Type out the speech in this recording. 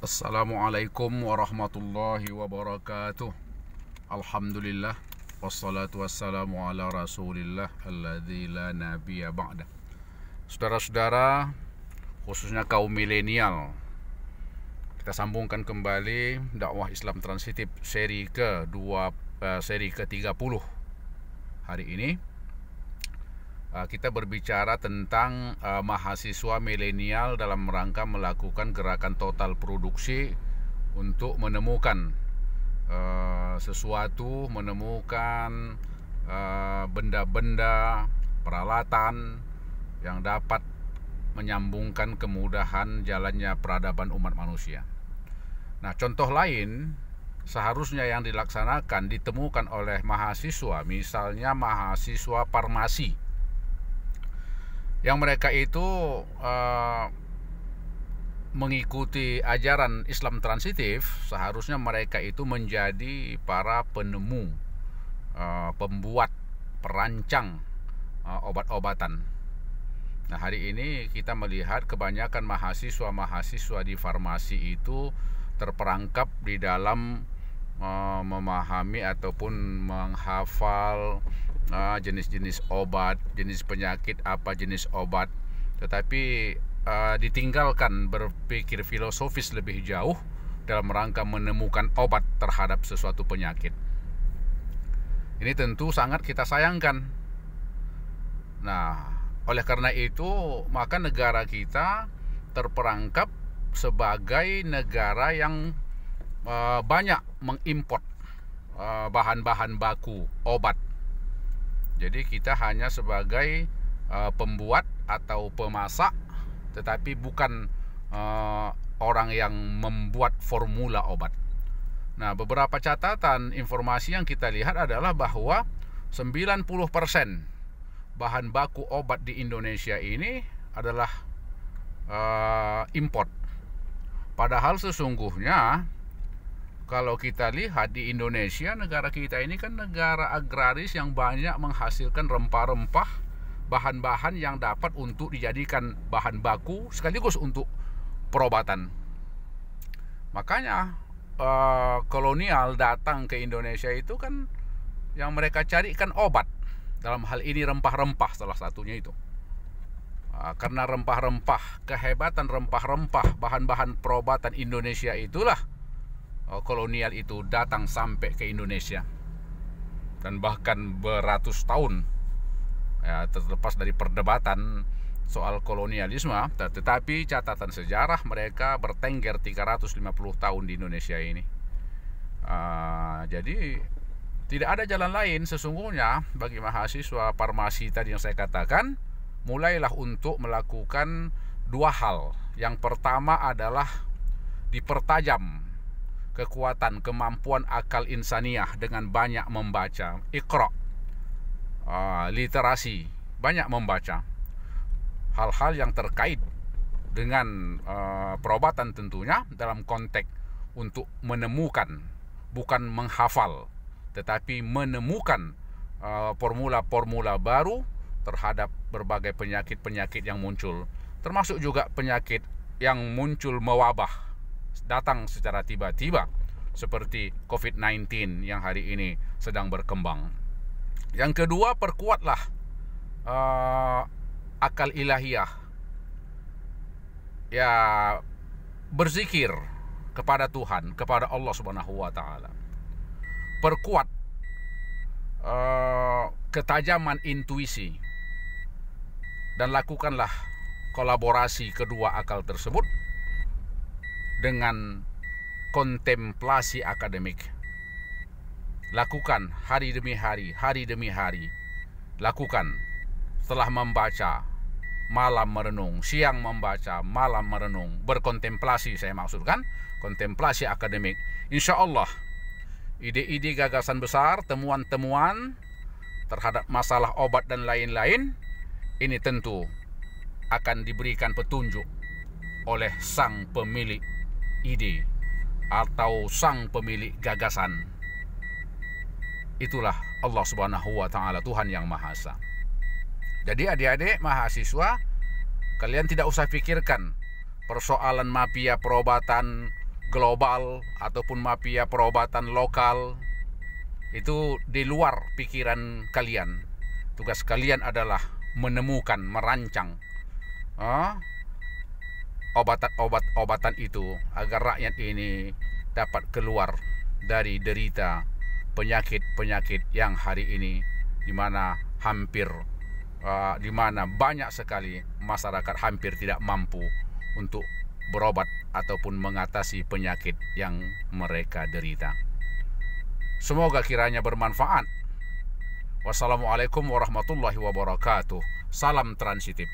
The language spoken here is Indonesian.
Assalamualaikum warahmatullahi wabarakatuh. Alhamdulillah wassalatu wassalamu ala rasulillah alladzi la nabiyya ba'da. Saudara-saudara, khususnya kaum milenial, kita sambungkan kembali dakwah Islam transitif seri ke-30 hari ini. Kita berbicara tentang mahasiswa milenial dalam rangka melakukan gerakan total produksi untuk menemukan sesuatu, menemukan benda-benda, peralatan yang dapat menyambungkan kemudahan jalannya peradaban umat manusia. Nah, contoh lain seharusnya yang dilaksanakan ditemukan oleh mahasiswa, misalnya mahasiswa farmasi, yang mereka itu mengikuti ajaran Islam transitif. Seharusnya mereka itu menjadi para penemu, pembuat, perancang obat-obatan. Nah, hari ini kita melihat kebanyakan mahasiswa di farmasi itu terperangkap di dalam memahami ataupun menghafal jenis-jenis obat, jenis penyakit apa jenis obat, tetapi ditinggalkan berpikir filosofis lebih jauh dalam rangka menemukan obat terhadap sesuatu penyakit. Ini tentu sangat kita sayangkan. Nah, oleh karena itu maka negara kita terperangkap sebagai negara yang banyak mengimpor bahan-bahan baku obat. Jadi kita hanya sebagai pembuat atau pemasak, tetapi bukan orang yang membuat formula obat. Nah, beberapa catatan informasi yang kita lihat adalah bahwa 90% bahan baku obat di Indonesia ini adalah import. Padahal sesungguhnya kalau kita lihat di Indonesia, negara kita ini kan negara agraris yang banyak menghasilkan rempah-rempah, bahan-bahan yang dapat untuk dijadikan bahan baku sekaligus untuk perobatan. Makanya kolonial datang ke Indonesia itu kan yang mereka carikan obat. Dalam hal ini rempah-rempah salah satunya itu. Karena rempah-rempah, kehebatan rempah-rempah, bahan-bahan perobatan Indonesia itulah kolonial itu datang sampai ke Indonesia, dan bahkan beratus tahun ya, terlepas dari perdebatan soal kolonialisme, tetapi catatan sejarah mereka bertengger 350 tahun di Indonesia ini. Jadi tidak ada jalan lain sesungguhnya bagi mahasiswa farmasi tadi yang saya katakan. Mulailah untuk melakukan dua hal. Yang pertama adalah dipertajam kekuatan, kemampuan akal insaniah dengan banyak membaca, iqra, literasi, banyak membaca hal-hal yang terkait dengan perobatan tentunya dalam konteks untuk menemukan, bukan menghafal, tetapi menemukan formula-formula baru terhadap berbagai penyakit-penyakit yang muncul, termasuk juga penyakit yang muncul mewabah, datang secara tiba-tiba seperti COVID-19 yang hari ini sedang berkembang. Yang kedua, perkuatlah akal ilahiyah. Ya, berzikir kepada Tuhan, kepada Allah Subhanahu wa taala. Perkuat ketajaman intuisi, dan lakukanlah kolaborasi kedua akal tersebut dengan kontemplasi akademik. Lakukan hari demi hari, hari demi hari. Lakukan setelah membaca, malam merenung, siang membaca, malam merenung, berkontemplasi, saya maksudkan kontemplasi akademik. Insya Allah ide-ide gagasan besar, temuan-temuan terhadap masalah obat dan lain-lain, ini tentu akan diberikan petunjuk oleh sang pemilik ide atau sang pemilik gagasan. Itulah Allah Subhanahu wa taala, Tuhan yang Maha Esa. Jadi adik-adik mahasiswa, kalian tidak usah pikirkan persoalan mafia perobatan, global ataupun mafia perobatan lokal itu di luar pikiran kalian. Tugas kalian adalah menemukan, merancang obat-obatan itu agar rakyat ini dapat keluar dari derita penyakit-penyakit yang hari ini di mana banyak sekali masyarakat hampir tidak mampu untuk berobat ataupun mengatasi penyakit yang mereka derita. Semoga kiranya bermanfaat. Wassalamualaikum warahmatullahi wabarakatuh. Salam transitif.